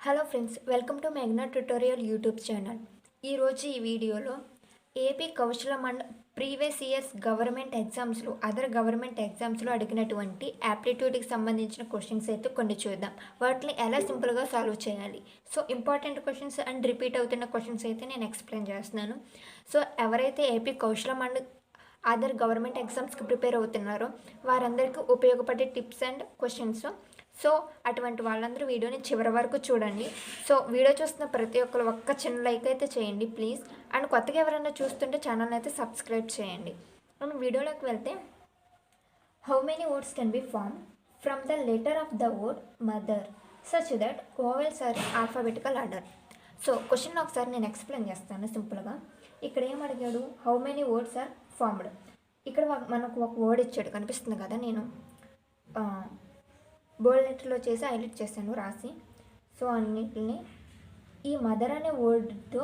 Hello friends, welcome to Megna tutorial YouTube channel. ఈరోజు ఈ వీడియోలో AP Kaushala previous years other government ఎగ్జామ్స్లో అడిగినటువంటి యాప్టిట్యూడ్కి సంబంధించిన క్వశ్చన్స్ అయితే కొన్ని చూద్దాం. వాటిని ఎలా సింపుల్గా సాల్వ్ చేయాలి. So important questions and repeat అవుతున్న క్వశ్చన్స్ అయితే నేను ఎక్స్ప్లెయిన్ చేస్తున్నాను. సో ఎవరైతే ఏపీ కౌశల అదర్ గవర్నమెంట్ ఎగ్జామ్స్కి ప్రిపేర్ అవుతున్నారో వారందరికీ ఉపయోగపడే టిప్స్ అండ్ క్వశ్చన్స్. సో అటువంటి వాళ్ళందరూ వీడియోని చివరి వరకు చూడండి. సో వీడియో చూస్తున్న ప్రతి ఒక్కరు ఒక్క చిన్న లైక్ అయితే చేయండి ప్లీజ్. అండ్ కొత్తగా ఎవరైనా చూస్తుంటే ఛానల్ అయితే సబ్స్క్రైబ్ చేయండి. మనం వీడియోలోకి వెళ్తే, how many words can be form from the letter of the word mother such that vowels are alphabetical order. So question ఒకసారి నేను ఎక్స్ప్లెయిన్ చేస్తాను సింపుల్గా. ఇక్కడ ఏం అడిగాడు, how many words are formed. ఇక్కడ మనకు ఒక వర్డ్ ఇచ్చాడు, కనిపిస్తుంది కదా, నేను బోల్డ్ లెటర్లో చేసి హైలైట్ చేశాను రాసి. సో అన్నిటిని ఈ మదర్ అనే వర్డ్తో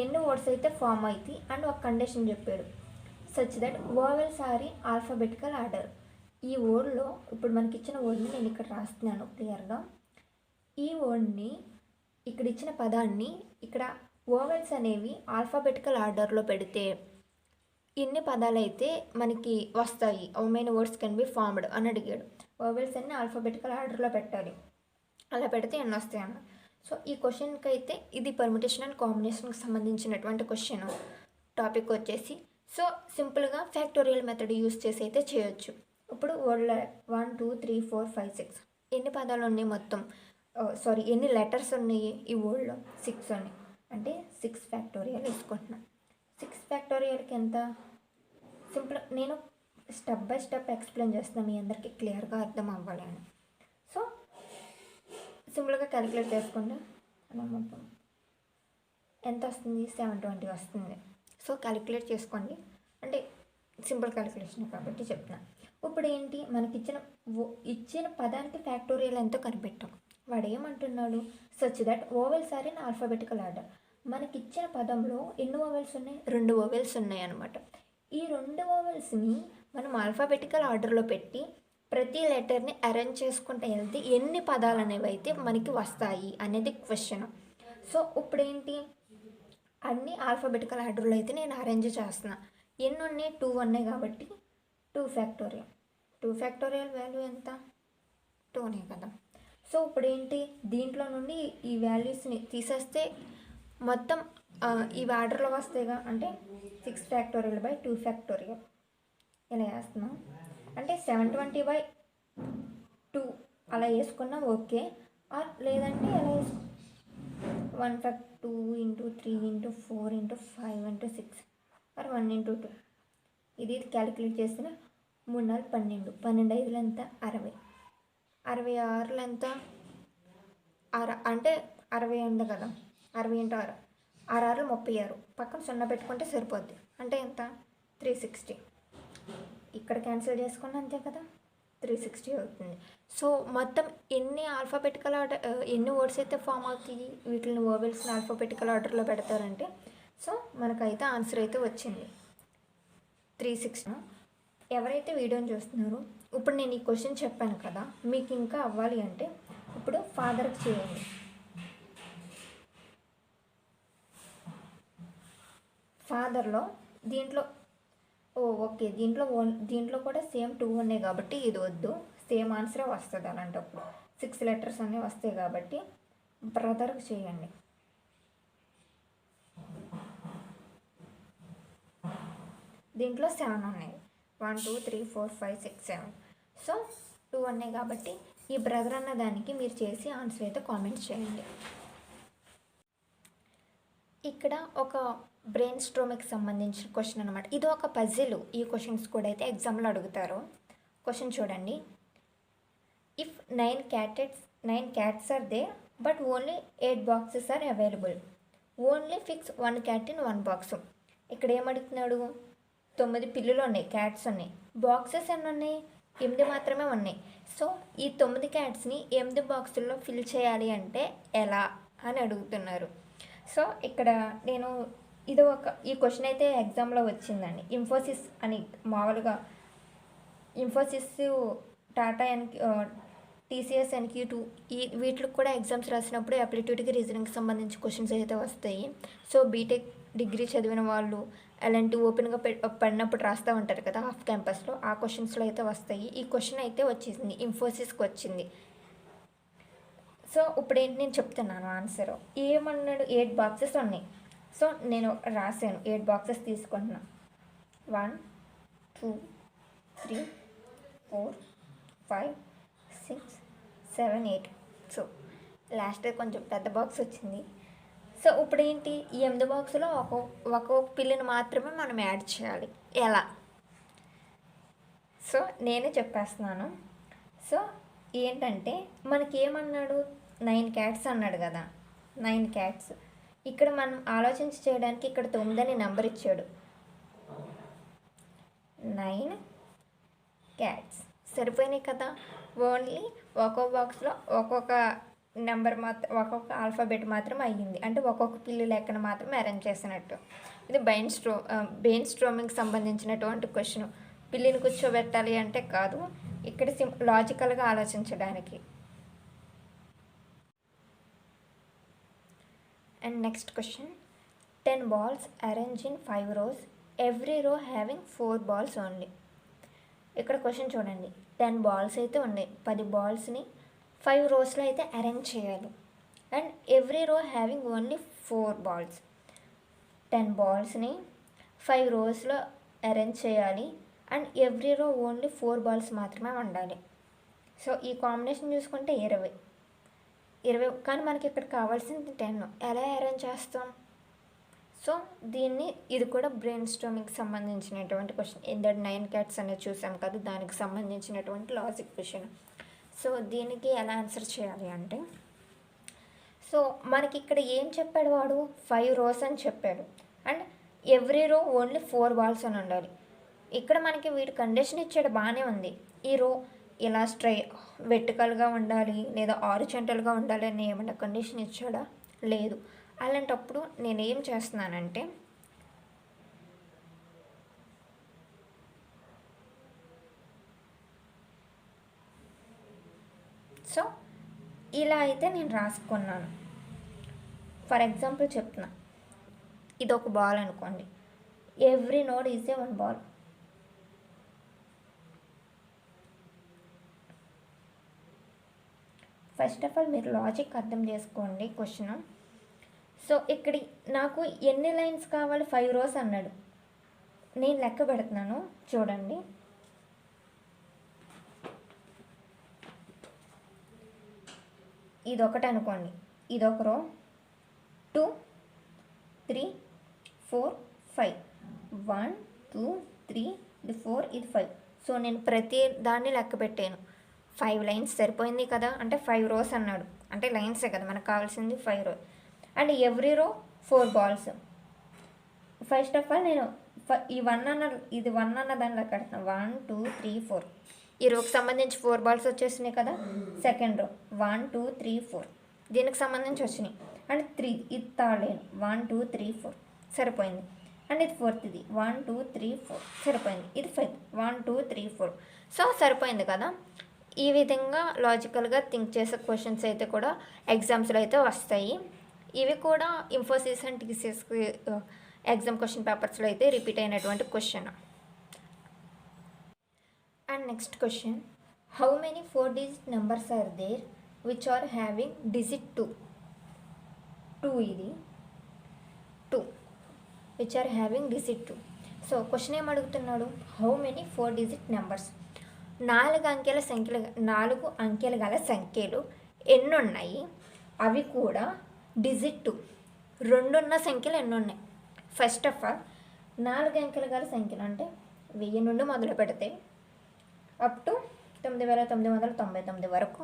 ఎన్ని వర్డ్స్ అయితే ఫామ్ అవుతాయి అండ్ ఒక కండిషన్ చెప్పాడు, such that vowels are in alphabetical order. ఈ వర్డ్లో ఇప్పుడు మనకి ఇచ్చిన వర్డ్ని నేను ఇక్కడ రాస్తున్నాను క్లియర్గా. ఈ వర్డ్ని ఇక్కడ ఇచ్చిన పదాన్ని ఇక్కడ వోవెల్స్ అనేవి ఆల్ఫాబెటికల్ ఆర్డర్లో పెడితే ఎన్ని పదాలు అయితే మనకి వస్తాయి, how many words can be formed అని అడిగాడు. వోవెల్స్ అన్ని ఆల్ఫాబెటికల్ ఆర్డర్లో పెట్టాలి, అలా పెడితే ఎన్ని వస్తాయి అన్న. సో ఈ క్వశ్చన్కి అయితే ఇది పర్మిటేషన్ అండ్ కాంబినేషన్కి సంబంధించినటువంటి క్వశ్చన్. టాపిక్ వచ్చేసి సో సింపుల్గా ఫ్యాక్టోరియల్ మెథడ్ యూస్ చేసి అయితే చేయొచ్చు. ఇప్పుడు వర్డ్లో 1 2 3 4 5 6 ఎన్ని పదాలు ఉన్నాయి మొత్తం, ఎన్ని లెటర్స్ ఉన్నాయి ఈ వర్డ్లో? 6 ఉన్నాయి. అంటే 6 ఫ్యాక్టోరియల్ వేసుకుంటున్నాను. 6 ఫ్యాక్టోరియల్కి ఎంత? సింపుల్, నేను స్టెప్ బై స్టెప్ ఎక్స్ప్లెయిన్ చేస్తున్నాను, మీ అందరికీ క్లియర్గా అర్థం అవ్వాలి అని. సో సింపుల్గా క్యాలిక్యులేట్ చేసుకుంటే అలా మొత్తం ఎంత వస్తుంది? 720 వస్తుంది. సో క్యాలిక్యులేట్ చేసుకోండి, అంటే సింపుల్ క్యాలిక్యులేషన్ కాబట్టి చెప్తున్నాను. ఇప్పుడు ఏంటి, మనకి ఇచ్చిన పదానికి ఫ్యాక్టోరియల్ ఎంతో కనిపెట్టాం. వాడు ఏమంటున్నాడు, such that vowels are in alphabetical order. మనకి ఇచ్చిన పదంలో ఎన్ని వోవెల్స్ ఉన్నాయి? 2 వోవెల్స్ ఉన్నాయి అనమాట. ఈ 2 వోవెల్స్ని మనం ఆల్ఫాబెటికల్ ఆర్డర్లో పెట్టి ప్రతి లెటర్ని అరేంజ్ చేసుకుంటూ వెళ్తే ఎన్ని పదాలు అనేవి అయితే మనకి వస్తాయి అనేది క్వశ్చన్. సో ఇప్పుడు ఏంటి, అన్ని ఆల్ఫాబెటికల్ ఆర్డర్లో అయితే నేను అరేంజ్ చేస్తున్నా. ఎన్ని ఉన్నాయి? 2 ఉన్నాయి కాబట్టి 2 ఫ్యాక్టోరియల్. 2 ఫ్యాక్టోరియల్ వాల్యూ ఎంత? 2నే కదా. సో ఇప్పుడు ఏంటి, దీంట్లో నుండి ఈ వాల్యూస్ని తీసేస్తే మొత్తం ఇవి ఆర్డర్లో వస్తాయిగా, అంటే 6 ఫ్యాక్టోరియల్ బై 2 ఫ్యాక్టోరియల్ ఇలా వేస్తున్నాం. అంటే 720/2 అలా వేసుకున్నాం, ఓకే. ఆర్ లేదంటే ఎలా 1 ఫ్యాక్ట్ 2 × 3 × 4 × 5 × 6 ఆర్ 1 × 2. ఇది క్యాలిక్యులేట్ చేసిన 3 4 12, 12 5 ఎంత? 60. 66 ఎంత? అంటే 60 ఉంది కదా, 60 × 6, 6 36, పక్కన 0 పెట్టుకుంటే సరిపోద్ది. అంటే ఎంత? 360. ఇక్కడ క్యాన్సిల్ చేసుకున్నా అంతే కదా, 360 అవుతుంది. సో మొత్తం ఎన్ని ఆల్ఫాబెటికల్ ఆర్డర్, ఎన్ని వర్డ్స్ అయితే ఫామ్ అవుతాయి, వీటిని వోవెల్స్ని ఆల్ఫాబెటికల్ ఆర్డర్లో పెడతారంటే, సో మనకైతే ఆన్సర్ అయితే వచ్చింది 360. ఎవరైతే వీడియోని చూస్తున్నారో, ఇప్పుడు నేను ఈ క్వశ్చన్ చెప్పాను కదా, మీకు ఇంకా అవ్వాలి అంటే ఇప్పుడు ఫాదర్కి చేయండి. ఫాదర్లో దీంట్లో ఓకే, దీంట్లో కూడా సేమ్ 2 ఉన్నాయి కాబట్టి ఇది వద్దు, సేమ్ ఆన్సరే వస్తుంది. అలాంటప్పుడు 6 లెటర్స్ అనేవి వస్తాయి కాబట్టి బ్రదర్కి చేయండి. దీంట్లో 7 ఉన్నాయి, 1 2 3 4 5 6 7. సో 2 ఉన్నాయి కాబట్టి ఈ బ్రదర్ అన్న దానికి మీరు చేసి ఆన్సర్ అయితే కామెంట్ చేయండి. ఇక్కడ ఒక బ్రెయిన్ స్ట్రోమిక్కి సంబంధించిన క్వశ్చన్ అనమాట. ఇది ఒక పజిల్. ఈ క్వశ్చన్స్ కూడా అయితే ఎగ్జామ్లో అడుగుతారు. క్వశ్చన్ చూడండి, if 9 cats are there but only 8 boxes are available, only fix 1 cat in 1 box. ఇక్కడ ఏమడుగుతున్నాడు, 9 పిల్లులు ఉన్నాయి, క్యాట్స్ ఉన్నాయి, బాక్సెస్ ఎన్ని ఉన్నాయి? 8 మాత్రమే ఉన్నాయి. సో ఈ 9 క్యాట్స్ని 8 బాక్సుల్లో ఫిల్ చేయాలి అంటే ఎలా అని అడుగుతున్నారు. సో ఇక్కడ నేను ఈ క్వశ్చన్ అయితే ఎగ్జామ్లో వచ్చిందండి. ఇన్ఫోసిస్ అని మామూలుగా ఇన్ఫోసిస్, టాటా టీసీఎస్ ఎన్క్యూ2 వీటికి కూడా ఎగ్జామ్స్ రాసినప్పుడు అప్లిట్యూడ్కి రీజనింగ్కి సంబంధించి క్వశ్చన్స్ అయితే వస్తాయి. సో బీటెక్ డిగ్రీ చదివిన వాళ్ళు అలాంటి ఓపెన్గా పడినప్పుడు రాస్తూ ఉంటారు కదా ఆఫ్ క్యాంపస్లో, ఆ క్వశ్చన్స్లో అయితే వస్తాయి. ఈ క్వశ్చన్ అయితే వచ్చేసింది, ఇన్ఫోసిస్కి వచ్చింది. సో ఇప్పుడు ఏంటి నేను చెప్తున్నాను ఆన్సర్. ఏమన్నాడు, 8 బాక్సెస్ ఉన్నాయి. సో నేను రాశాను, 8 బాక్సెస్ తీసుకుంటున్నా. 1 2 3 4 5 6 7 8. సో లాస్ట్ కొంచెం పెద్ద బాక్స్ వచ్చింది. సో ఇప్పుడు ఏంటి, ఈ 8 బాక్స్లో ఒక్కొక్క పిల్లిని మాత్రమే మనం యాడ్ చేయాలి. ఎలా? సో నేనే చెప్పేస్తున్నాను. సో ఏంటంటే మనకి ఏమన్నాడు, 9 క్యాట్స్ అన్నాడు కదా, 9 క్యాట్స్. ఇక్కడ మనం ఆలోచించి చేయడానికి ఇక్కడ 9 అని నెంబర్ ఇచ్చాడు. 9 క్యాట్స్ సరిపోయినాయి కదా. ఓన్లీ ఒక్కొక్క బాక్స్లో ఒక్కొక్క నెంబర్ మాత్రం, ఒక్కొక్క ఆల్ఫాబెట్ మాత్రం అయ్యింది. అంటే ఒక్కొక్క పిల్లి లెక్కన మాత్రం అరేంజ్ చేసినట్టు. ఇది బ్రెయిన్ స్ట్రోమింగ్కి సంబంధించినటువంటి క్వశ్చన్. పిల్లిని కూర్చోబెట్టాలి అంటే కాదు, ఇక్కడ లాజికల్గా ఆలోచించడానికి. And next question, 10 balls arranged in 5 rows, every row having 4 balls only. ఇక్కడ క్వశ్చన్ చూడండి, 10 balls అయితే ఉన్నాయి. 10 బాల్స్ని 5 rows అయితే అరేంజ్ చేయాలి. And every row having only 4 balls. 10 balls-ని 5 rows-లో అరేంజ్ చేయాలి. And every row only 4 balls మాత్రమే ఉండాలి. సో ఈ కాంబినేషన్ చూసుకుంటే 20. కానీ మనకి ఇక్కడ కావాల్సింది 10. ఎలా అరేంజ్ చేస్తాం? సో ఇది కూడా బ్రెయిన్ స్ట్రోమింగ్కి సంబంధించినటువంటి క్వశ్చన్. ఇందర్ 9 క్యాట్స్ అనేది చూసాం కదా, దానికి సంబంధించినటువంటి లాజిక్ క్వశ్చన్. సో దీనికి ఎలా ఆన్సర్ చేయాలి అంటే, సో మనకి ఇక్కడ ఏం చెప్పాడు వాడు, 5 rows అని చెప్పాడు. And every row only 4 balls అని ఉండాలి. ఇక్కడ మనకి వీడి కండిషన్ ఇచ్చాడు, బాగానే ఉంది. ఈ రో ఇలా వెర్టికల్గా ఉండాలి లేదా హారిజాంటల్గా ఉండాలి అని ఏమన్నా కండిషన్ ఇచ్చాడా? లేదు. అలాంటప్పుడు నేనేం చేస్తున్నానంటే, సో ఇలా అయితే నేను రాసుకున్నాను. ఫర్ ఎగ్జాంపుల్ చెప్తున్నా, ఇది ఒక బాల్ అనుకోండి, every node is a 1 ball. First of all మీరు లాజిక్ అర్థం చేసుకోండి క్వశ్చన్. సో ఇక్కడ నాకు ఎన్ని లైన్స్ కావాలి, 5 rows అన్నాడు. నేను లెక్క పెడుతున్నాను చూడండి. ఇదొకటి అనుకోండి, ఇదొక రో, 2 3 4 5, 1 2 3, ఇది 4, ఇది 5. సో నేను ప్రతి దాన్ని లెక్క పెట్టాను. 5 lines సరిపోయింది కదా, అంటే 5 rows అన్నాడు, అంటే లైన్సే కదా మనకు కావాల్సింది, 5 rows. అండ్ ఎవ్రీ రో 4 balls. ఫస్ట్ ఆఫ్ ఆల్ నేను ఇది 1 అన్న దానిలో కడతాను. 1 2 3 4, ఈ రోకి సంబంధించి 4 balls వచ్చేసినాయి కదా. సెకండ్ రో 1 2 3 4, దీనికి సంబంధించి వచ్చినాయి. అండ్ 3, ఇది థర్డ్ లైన్, 1 2 3 4 సరిపోయింది. అండ్ ఇది 4th, ఇది 1 2 3 4 సరిపోయింది. ఇది 5, 1 2 3 4. సో సరిపోయింది కదా. ఈ విధంగా లాజికల్గా థింక్ చేసే క్వశ్చన్స్ అయితే కూడా ఎగ్జామ్స్లో అయితే వస్తాయి. ఇవి కూడా Infosys and TCS exam question పేపర్స్లో అయితే రిపీట్ అయినటువంటి question. And next question, how many 4-digit numbers are there which are having digit 2? ఇది 2 which are having digit 2. So question ఏం అడుగుతున్నాడు, హౌ మెనీ 4-digit నెంబర్స్, 4 అంకెలు గల సంఖ్యలు ఎన్నున్నాయి, అవి కూడా డిజిట్ 2. 2 ఉన్న సంఖ్యలు ఎన్నున్నాయి? ఫస్ట్ ఆఫ్ ఆల్ 4 అంకెలు గల సంఖ్యలు అంటే 1000 నుండి మొదలు పెడితే అప్ టు 9999 వరకు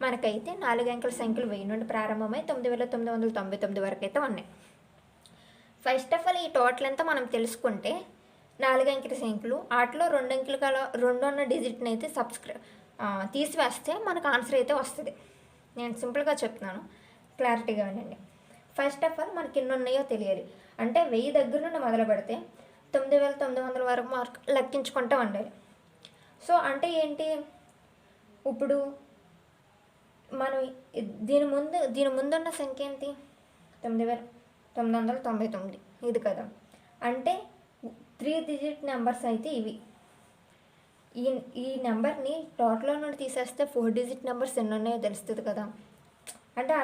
మనకైతే 4 అంకెల సంఖ్యలు 1000 నుండి ప్రారంభమై 9999 వరకు అయితే ఉన్నాయి. ఫస్ట్ ఆఫ్ ఆల్ ఈ టోటల్ అంతా మనం తెలుసుకుంటే 4 అంకెల సంఖ్యలు, వాటిలో 2 అంకెలు గల 2 ఉన్న డిజిట్ని అయితే తీసివేస్తే మనకు ఆన్సర్ అయితే వస్తుంది. నేను సింపుల్గా చెప్తున్నాను, క్లారిటీగా వినండి. ఫస్ట్ ఆఫ్ ఆల్ మనకి ఎన్ని ఉన్నాయో తెలియాలి. అంటే 1000 దగ్గర నుండి మొదలు పెడితే 9900 వరకు మార్క్ లెక్కించుకుంటూ ఉండాలి. సో అంటే ఏంటి, ఇప్పుడు మనం దీని ముందున్న సంఖ్య ఏంటి? 9999 ఇది కదా. అంటే 3 డిజిట్ నెంబర్స్ అయితే ఇవి. ఈ నెంబర్ని టోటల్లో నుండి తీసేస్తే 4 డిజిట్ నెంబర్స్ ఎన్ని ఉన్నాయో తెలుస్తుంది కదా. అంటే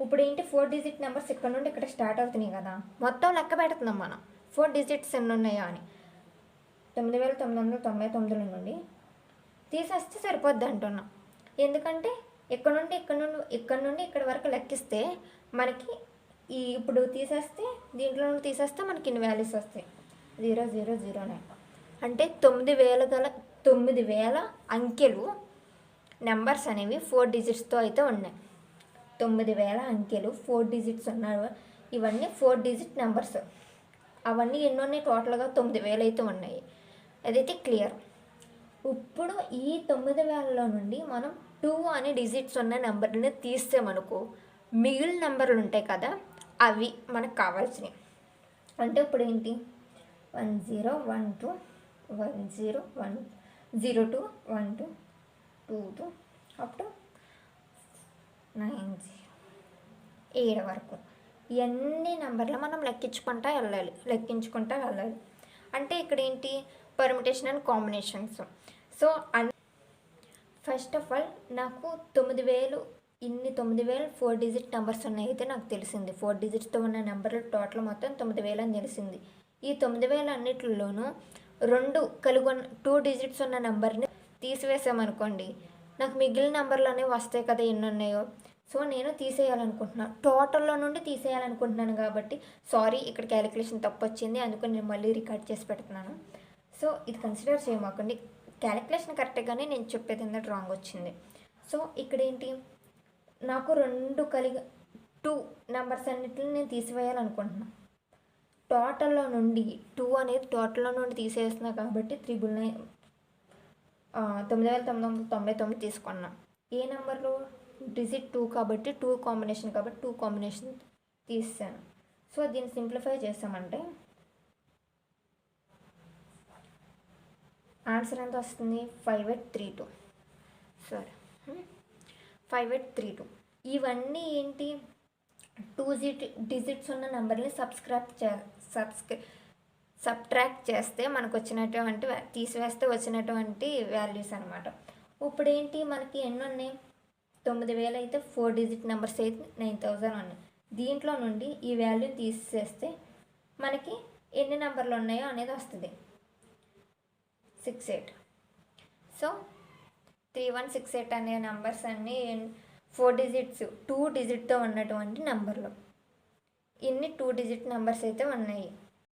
ఇప్పుడు ఏంటి 4 డిజిట్ నెంబర్స్ ఇక్కడ నుండి ఇక్కడ స్టార్ట్ అవుతున్నాయి కదా, మొత్తం లెక్క పెడుతున్నాం మనం 4 డిజిట్స్ ఎన్ని ఉన్నాయో అని. 9999 నుండి తీసేస్తే సరిపోద్ది అంటున్నాం. ఎందుకంటే ఇక్కడ నుండి ఇక్కడ వరకు లెక్కిస్తే మనకి ఇప్పుడు తీసేస్తే దీంట్లో నుండి తీసేస్తే మనకి ఇన్ని వాల్యూస్ వస్తాయి. 0009 అంటే 9000 అంకెలు నెంబర్స్ అనేవి 4 డిజిట్స్తో అయితే ఉన్నాయి. 9000 అంకెలు 4 డిజిట్స్ ఉన్నాయి. ఇవన్నీ 4 డిజిట్ నెంబర్స్. అవన్నీ ఎన్ని ఉన్నాయి? టోటల్గా 9000 అయితే ఉన్నాయి. అదైతే క్లియర్. ఇప్పుడు ఈ 9000లో నుండి మనం 2 అనే డిజిట్స్ ఉన్న నెంబర్ని తీస్తే మనకు మిగిలిన నెంబర్లు ఉంటాయి కదా, అవి మనకు కావాల్సినవి. అంటే ఇప్పుడు ఏంటి 1012 101 02 12 22 అప్ టు 90 7 వరకు ఇవన్నీ నెంబర్లు మనం లెక్కించుకుంటూ వెళ్ళాలి. అంటే ఇక్కడ ఏంటి permutation and combinations. So first of all నాకు 9000 4 డిజిట్ నెంబర్స్ ఉన్నాయి అయితే నాకు తెలిసింది. 4 డిజిట్స్తో ఉన్న నెంబర్లు టోటల్ మొత్తం 9000 అని తెలిసింది. ఈ 9000 అన్నిటిలోనూ 2 డిజిట్స్ ఉన్న నెంబర్ని తీసివేసామనుకోండి, నాకు మిగిలిన నెంబర్లు అనేవి వస్తాయి కదా ఎన్ని ఉన్నాయో. సో నేను తీసేయాలనుకుంటున్నాను, టోటల్లో నుండి తీసేయాలనుకుంటున్నాను. కాబట్టి సారీ, ఇక్కడ క్యాలిక్యులేషన్ తప్పు వచ్చింది, అందుకని నేను మళ్ళీ రికార్డ్ చేసి పెడుతున్నాను. సో ఇది కన్సిడర్ చేయమాకండి. క్యాలిక్యులేషన్ కరెక్ట్గానే, నేను చెప్పేది ఏంటంటే రాంగ్ వచ్చింది. సో ఇక్కడ ఏంటి, నాకు 2 నెంబర్స్ అన్నిటిని నేను తీసివేయాలనుకుంటున్నాను. టోటల్లో నుండి 2 అనేది టోటల్లో నుండి తీసేస్తున్నా కాబట్టి 9999 తీసుకున్నాం. ఏ నెంబర్లో డిజిట్ 2 కాబట్టి 2 కాంబినేషన్ కాబట్టి 2 కాంబినేషన్ తీసాను. సో దీన్ని సింప్లిఫై చేసామంటే ఆన్సర్ ఎంత వస్తుంది? 5832. సరే, 5832. ఇవన్నీ ఏంటి 2 డిజిట్స్ ఉన్న నెంబర్ని సబ్ట్రాక్ట్ చేస్తే మనకు వచ్చినటువంటి తీసివేస్తే వచ్చినటువంటి వాల్యూస్ అనమాట. ఇప్పుడు ఏంటి మనకి ఎన్ని ఉన్నాయి? 9000 అయితే 4 డిజిట్ నెంబర్స్ అయితే 9000 ఉన్నాయి. దీంట్లో నుండి ఈ వాల్యూ తీసేస్తే మనకి ఎన్ని నెంబర్లు ఉన్నాయో అనేది వస్తుంది, 68. సో 3168 అనే నెంబర్స్ అన్నీ 4 డిజిట్స్ 2 డిజిట్తో ఉన్నటువంటి నెంబర్లు. ఇన్ని 2 డిజిట్ నెంబర్స్ అయితే ఉన్నాయి.